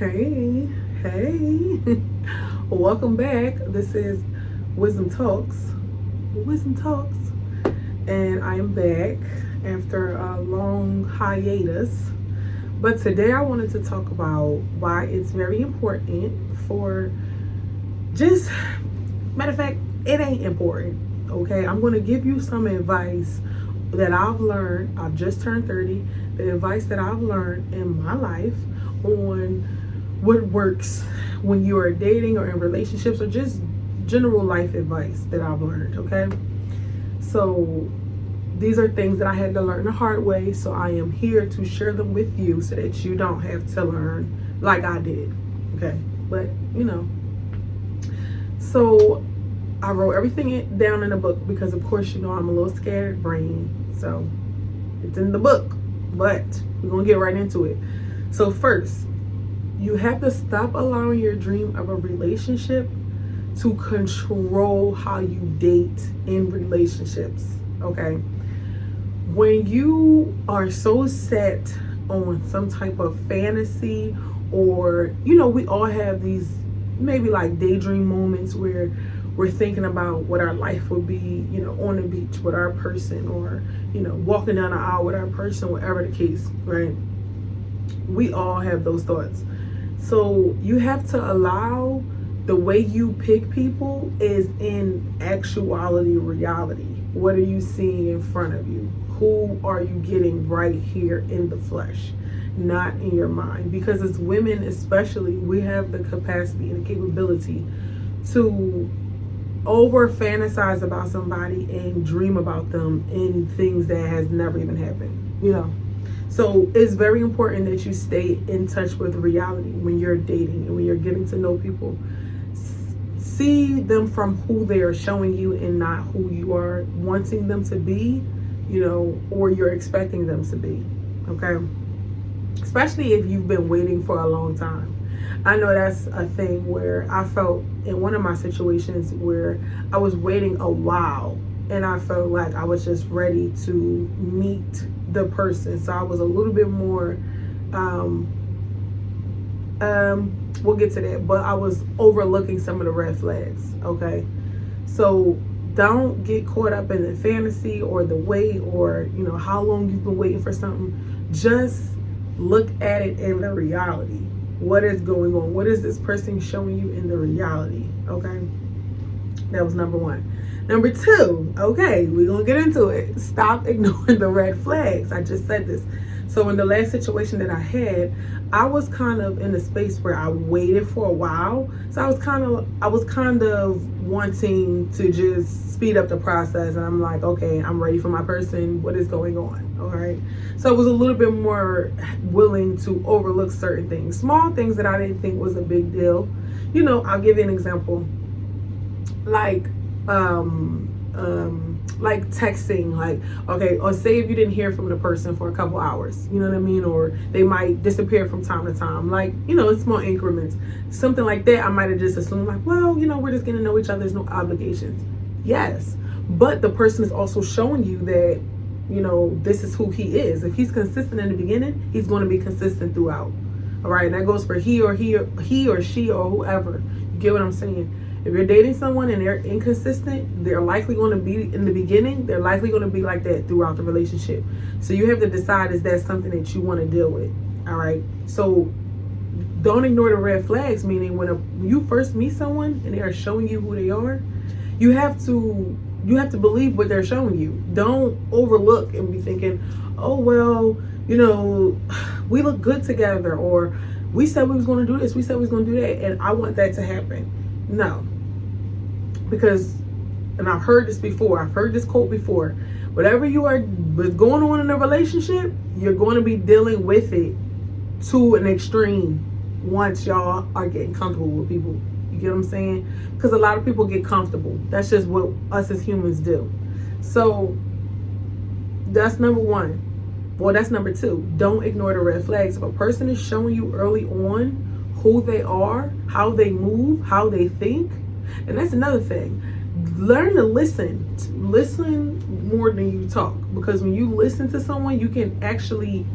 Hey, hey. Welcome back. This is Wisdom Talks. Wisdom Talks. And I am back after a long hiatus. But today I wanted to talk about why it's very important for matter of fact, it ain't important. Okay, I'm going to give you some advice that I've learned. I've just turned 30. The advice that I've learned in my life on what works when you are dating or in relationships, or just general life advice that I've learned. Okay, so these are things that I had to learn the hard way, so I am here to share them with you so that you don't have to learn like I did. Okay, but so I wrote everything down in a book because, of course, I'm a little scattered brain, so it's in the book, but we're gonna get right into it. So first, you have to stop allowing your dream of a relationship to control how you date in relationships. Okay, when you are so set on some type of fantasy, or we all have these maybe like daydream moments where we're thinking about what our life would be, on the beach with our person, or walking down the aisle with our person, whatever the case, right? We all have those thoughts. So you have to allow the way you pick people is in actuality, reality. What are you seeing in front of you? Who are you getting right here in the flesh, not in your mind? Because as women especially, we have the capacity and the capability to over fantasize about somebody and dream about them in things that has never even happened, So it's very important that you stay in touch with reality when you're dating and when you're getting to know people. See them from who they are showing you and not who you are wanting them to be, or you're expecting them to be, okay? Especially if you've been waiting for a long time. I know that's a thing where I felt in one of my situations where I was waiting a while and I felt like I was just ready to meet the person. So I was a little bit more, we'll get to that, but I was overlooking some of the red flags, okay? So don't get caught up in the fantasy or the wait, or, how long you've been waiting for something. Just look at it in the reality. What is going on? What is this person showing you in the reality? Okay. That was number one. Number two, okay, we're going to get into it. Stop ignoring the red flags. I just said this. So in the last situation that I had, I was kind of in a space where I waited for a while. So I was kind of wanting to just speed up the process. And I'm like, okay, I'm ready for my person. What is going on? All right. So I was a little bit more willing to overlook certain things, small things that I didn't think was a big deal. I'll give you an example. Like texting, okay, or say if you didn't hear from the person for a couple hours, you know what I mean? Or they might disappear from time to time, in small increments, something like that. I might have just assumed we're just getting to know each other. There's no obligations. Yes, but the person is also showing you that, this is who he is. If he's consistent in the beginning, he's going to be consistent throughout. All right. And that goes for he or she or whoever. You get what I'm saying? If you're dating someone and they're inconsistent, they're likely going to be in the beginning. They're likely going to be like that throughout the relationship. So you have to decide, is that something that you want to deal with? All right. So don't ignore the red flags, meaning when you first meet someone and they are showing you who they are, you have to believe what they're showing you. Don't overlook and be thinking, oh, well, we look good together, or we said we was going to do this, we said we was going to do that, and I want that to happen. No. Because, and I've heard this before, I've heard this quote before, whatever you are going on in a relationship, you're going to be dealing with it to an extreme once y'all are getting comfortable with people. You get what I'm saying? Because a lot of people get comfortable. That's just what us as humans do. So that's number one. Well, that's number two. Don't ignore the red flags. If a person is showing you early on who they are, how they move, how they think, and that's another thing. Learn to listen. Listen more than you talk. Because when you listen to someone, you can actually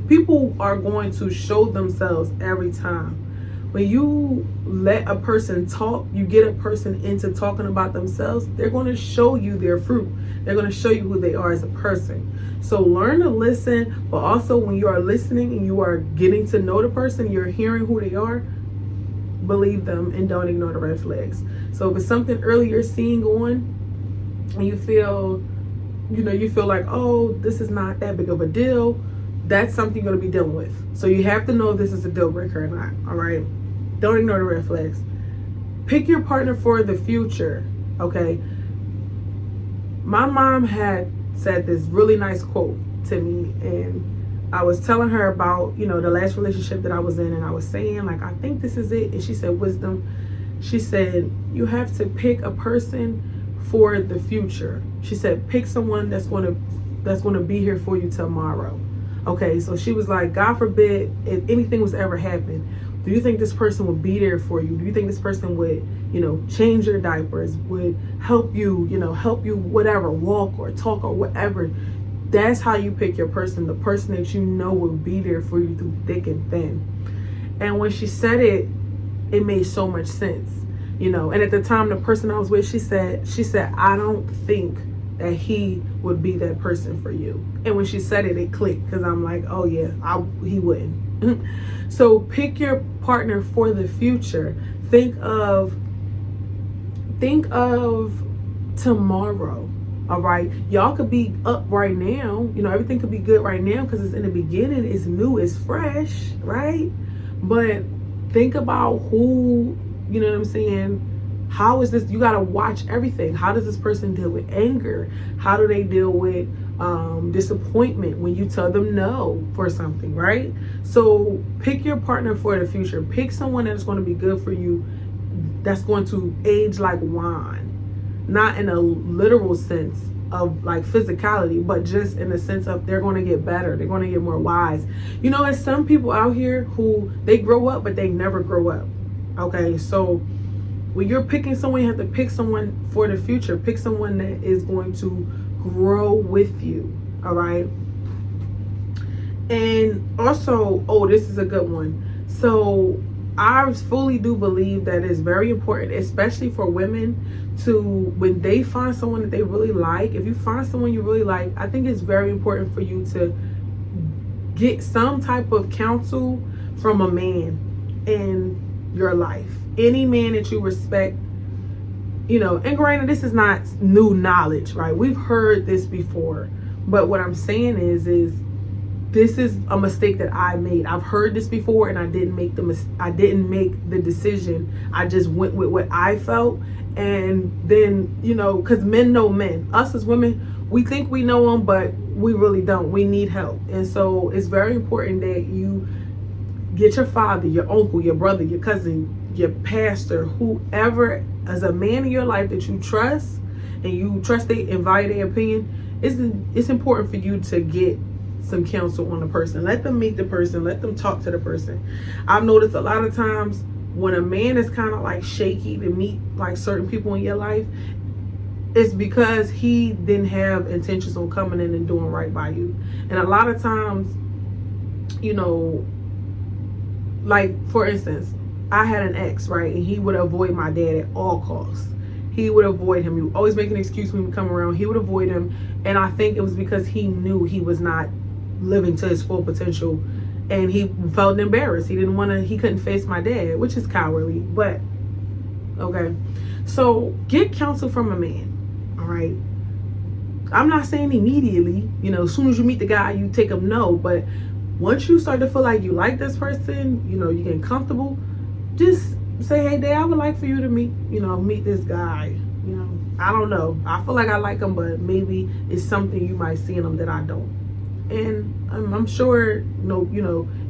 people are going to show themselves every time. When you let a person talk, you get a person into talking about themselves, they're going to show you their fruit. They're going to show you who they are as a person. So learn to listen, but also when you are listening and you are getting to know the person, you're hearing who they are, believe them and don't ignore the red flags. So if it's something early you're seeing on and you feel like, oh, this is not that big of a deal, that's something you're going to be dealing with. So you have to know if this is a deal breaker or not. All right. Don't ignore the red flags. Pick your partner for the future. Okay. My mom had said this really nice quote to me, and I was telling her about, the last relationship that I was in, and I was saying, like, I think this is it. And she said, wisdom. She said, you have to pick a person for the future. She said, pick someone that's going to be here for you tomorrow. Okay, so she was like, God forbid if anything was to ever happen, do you think this person would be there for you? Do you think this person would, change your diapers, would help you, whatever, walk or talk or whatever? That's how you pick your person, the person that you know will be there for you through thick and thin. And when she said it, it made so much sense, And at the time, the person I was with, she said, I don't think that he would be that person for you. And when she said it, it clicked, because I'm like, oh yeah, he wouldn't. So pick your partner for the future. Think of tomorrow. All right, y'all could be up right now. Everything could be good right now because it's in the beginning. It's new. It's fresh, right? But think about who. You know what I'm saying? How is this? You got to watch everything. How does this person deal with anger? How do they deal with disappointment when you tell them no for something, right? So pick your partner for the future. Pick someone that's going to be good for you, that's going to age like wine. Not in a literal sense of like physicality, but just in the sense of they're going to get better. They're going to get more wise. There's some people out here who they grow up, but they never grow up. Okay, so when you're picking someone, you have to pick someone for the future. Pick someone that is going to grow with you. All right. And also, this is a good one. So I fully do believe that it's very important, especially for women, to, when they find someone that they really like, if you find someone you really like, I think it's very important for you to get some type of counsel from a man in your life. Any man that you respect, and granted, this is not new knowledge, right? We've heard this before, but what I'm saying is this is a mistake that I made. I've heard this before, and I didn't make the decision. I just went with what I felt, and then because men know men. Us as women, we think we know them, but we really don't. We need help, and so it's very important that you get your father, your uncle, your brother, your cousin, your pastor, whoever as a man in your life that you trust, and you trust they and value their opinion. It's important for you to get some counsel on the person. Let them meet the person. Let them talk to the person. I've noticed a lot of times when a man is kind of like shaky to meet like certain people in your life, it's because he didn't have intentions on coming in and doing right by you. And a lot of times, like for instance, I had an ex, right? And he would avoid my dad at all costs. He would avoid him. He would always make an excuse when he would come around. He would avoid him. And I think it was because he knew he was not living to his full potential. And he felt embarrassed. He couldn't face my dad, which is cowardly. But, okay. So, get counsel from a man. All right? I'm not saying immediately. As soon as you meet the guy, you take him no. But once you start to feel like you like this person, you're getting comfortable, just say, hey, Dad, I would like for you to meet this guy. I don't know. I feel like I like him, but maybe it's something you might see in him that I don't. And I'm sure,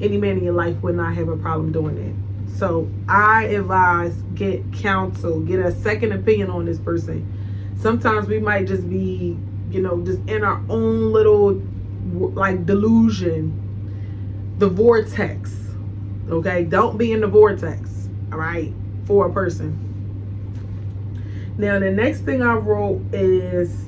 any man in your life would not have a problem doing that. So I advise, get counsel, get a second opinion on this person. Sometimes we might just be, just in our own little like delusion, the vortex. Okay, don't be in the vortex. All right, for a person. Now the next thing I wrote is,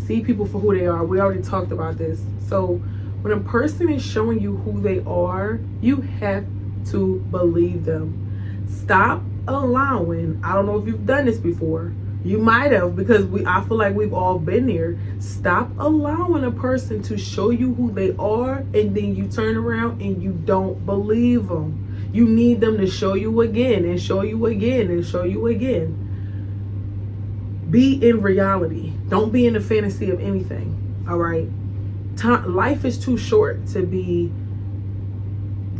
see people for who they are. We already talked about this. So When a person is showing you who they are, you have to believe them. Stop allowing, I don't know if you've done this before. You might have, because I feel like we've all been there. Stop allowing a person to show you who they are, and then you turn around and you don't believe them. You need them to show you again and show you again and show you again. Be in reality. Don't be in the fantasy of anything. All right? Life is too short to be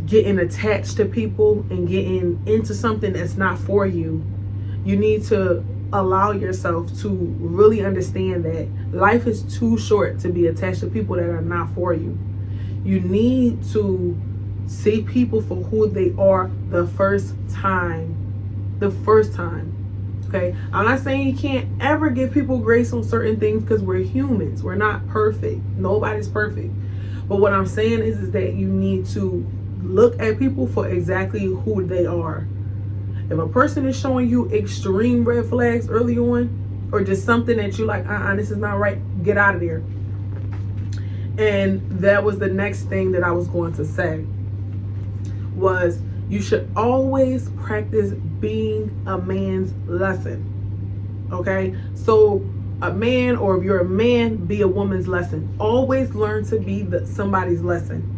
getting attached to people and getting into something that's not for you. You need to allow yourself to really understand that life is too short to be attached to people that are not for you. You need to see people for who they are the first time. The first time. Okay? I'm not saying you can't ever give people grace on certain things, because we're humans. We're not perfect. Nobody's perfect. But what I'm saying is that you need to look at people for exactly who they are. If a person is showing you extreme red flags early on, or just something that you like, this is not right, get out of there. And that was the next thing that I was going to say, was you should always practice being a man's lesson. Okay? So a man, or if you're a man, be a woman's lesson. Always learn to be somebody's lesson.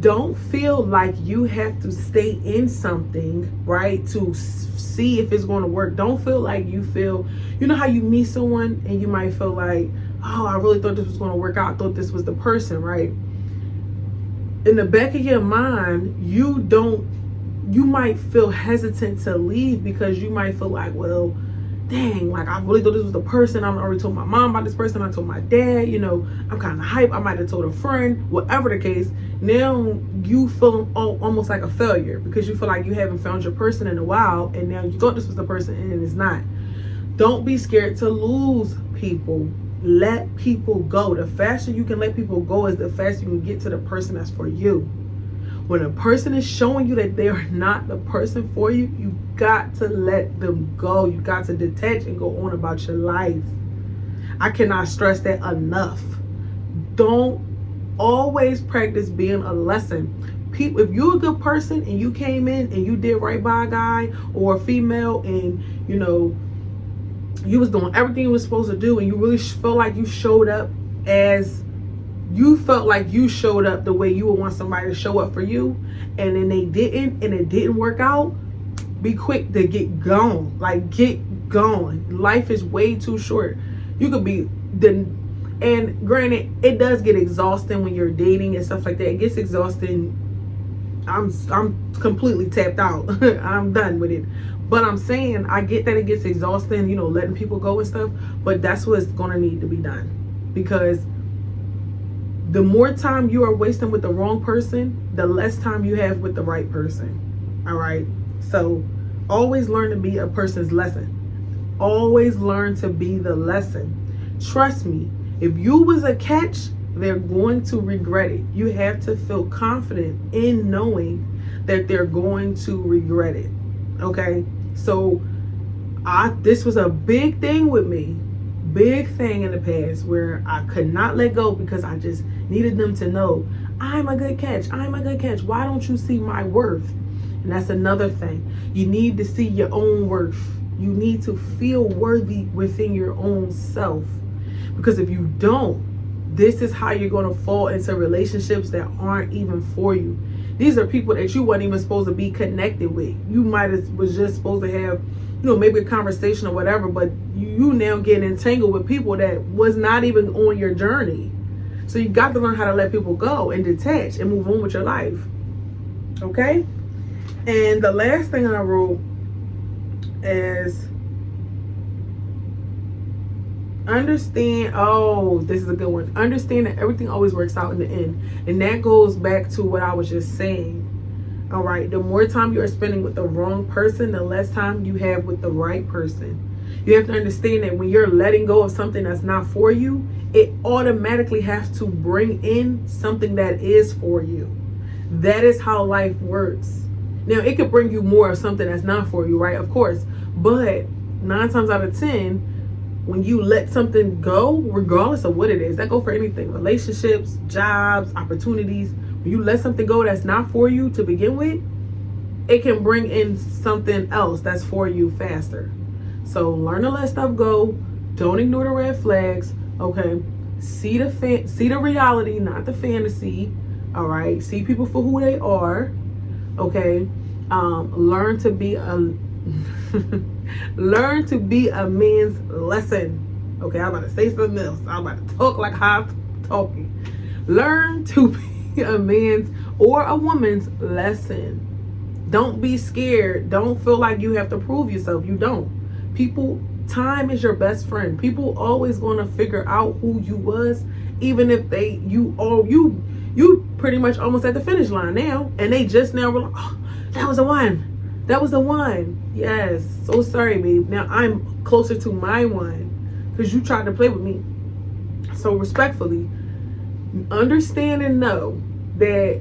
Don't feel like you have to stay in something, right, to see if it's going to work. Don't feel like you know how you meet someone and you might feel like, oh, I really thought this was going to work out. I thought this was the person, right? In the back of your mind, you might feel hesitant to leave, because you might feel like, well, dang, like I really thought this was the person. I already told my mom about this person. I told my dad, I'm kind of hype. I might have told a friend, whatever the case. Now you feel almost like a failure, because you feel like you haven't found your person in a while, and now you thought this was the person and it's not. Don't be scared to lose people. Let people go. The faster you can let people go is the faster you can get to the person that's for you. When a person is showing you that they are not the person for you, you got to let them go. You got to detach and go on about your life. I cannot stress that enough. Don't always practice being a lesson. People, if you're a good person and you came in and you did right by a guy or a female, and you was doing everything you was supposed to do, and you really felt like you showed up the way you would want somebody to show up for you, and then they didn't, and it didn't work out, be quick to get gone. Like, get gone. Life is way too short. You could be and granted, it does get exhausting when you're dating and stuff like that. It gets exhausting. I'm completely tapped out. I'm done with it. But I'm saying, I get that it gets exhausting, letting people go and stuff, but that's what's gonna need to be done, because the more time you are wasting with the wrong person, the less time you have with the right person. All right? So always learn to be a person's lesson. Always learn to be the lesson. Trust me, if you was a catch, they're going to regret it. You have to feel confident in knowing that they're going to regret it. Okay? So this was a big thing with me. Big thing in the past, where I could not let go, because I just needed them to know, I'm a good catch. I'm a good catch. Why don't you see my worth? And that's another thing. You need to see your own worth. You need to feel worthy within your own self. Because if you don't, this is how you're going to fall into relationships that aren't even for you. These are people that you weren't even supposed to be connected with. You was just supposed to have, maybe a conversation or whatever, but you now getting entangled with people that was not even on your journey. So you got to learn how to let people go and detach and move on with your life. Okay? And the last thing I wrote is, understand, this is a good one. Understand that everything always works out in the end. And that goes back to what I was just saying. All right, the more time you are spending with the wrong person, the less time you have with the right person. You have to understand that when you're letting go of something that's not for you, it automatically has to bring in something that is for you. That is how life works. Now, it could bring you more of something that's not for you, right? Of course. But 9 times out of 10, when you let something go, regardless of what it is, that go for anything, relationships, jobs, opportunities. When you let something go that's not for you to begin with, it can bring in something else that's for you faster. So learn to let stuff go. Don't ignore the red flags. Okay, see the reality, not the fantasy. All right, see people for who they are. Okay, learn to be a learn to be a man's lesson. Okay, I'm about to say something else. I'm about to talk like how I'm talking. Learn to be a man's or a woman's lesson. Don't be scared. Don't feel like you have to prove yourself. You don't. Time is your best friend. People always gonna figure out who you was, even if you pretty much almost at the finish line now, and they just now were like, oh, that was the one. That was the one. Yes. So sorry, babe. Now I'm closer to my one because you tried to play with me. So respectfully, understand and know that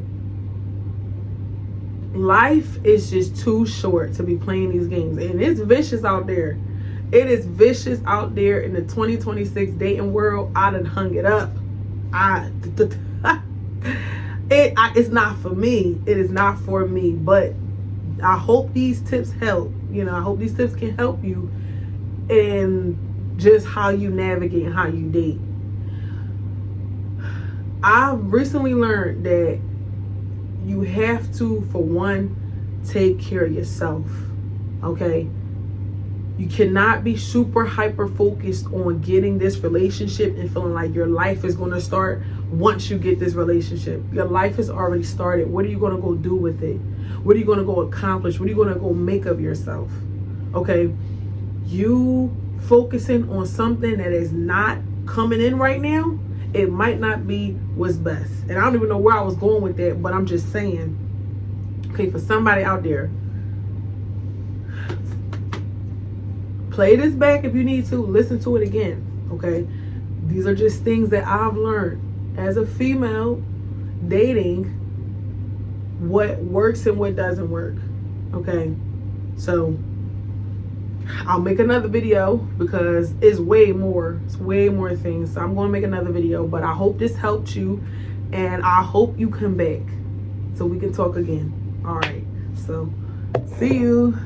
life is just too short to be playing these games, and it's vicious out there. It is vicious out there in the 2026 dating world. I done hung it up. It's not for me. It is not for me. But I hope these tips help. I hope these tips can help you in just how you navigate and how you date. I've recently learned that you have to, for one, take care of yourself. Okay? You cannot be super hyper focused on getting this relationship and feeling like your life is going to start once you get this relationship. Your life has already started. What are you going to go do with it? What are you going to go accomplish? What are you going to go make of yourself? Okay? You focusing on something that is not coming in right now, it might not be what's best. And I don't even know where I was going with that, but I'm just saying, okay, for somebody out there, play this back if you need to. Listen to it again, okay? These are just things that I've learned as a female dating, what works and what doesn't work, okay? So I'll make another video because it's way more things. So I'm going to make another video, but I hope this helped you, and I hope you come back so we can talk again. All right, so see you.